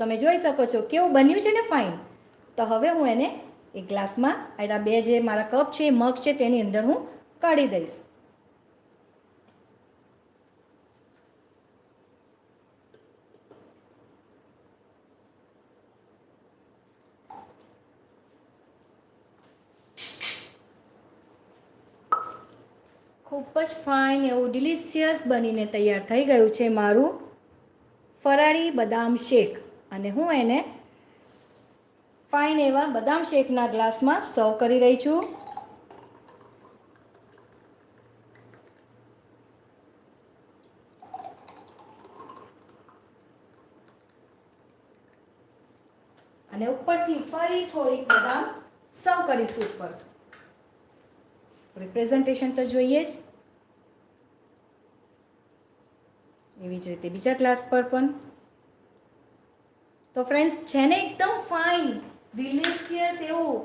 તમે જોઈ શકો છો કેવું બન્યું છે ને ફાઇન. તો હવે હું એને એક ગ્લાસમાં આ બે જે મારા કપ છે મગ છે તેની અંદર હું કાઢી દઈશ. ખૂબ જ ફાઇન એવું ડિલિશિયસ બનીને તૈયાર થઈ ગયું છે મારું ફરાળી બદામ શેક. અને હું એને ફાઇન એવા બદામ શેકના ગ્લાસમાં સર્વ કરી રહી છું. અને ઉપરથી ફરી થોડીક બદામ સર્વ કરીશું ઉપર. પ્રેઝન્ટેશન તો જોઈએ જ. એવી જ રીતે બીજા ગ્લાસ પર પણ. તો ફ્રેન્ડ્સ છે ને એકદમ ફાઇન ડિલિશિયસ એવું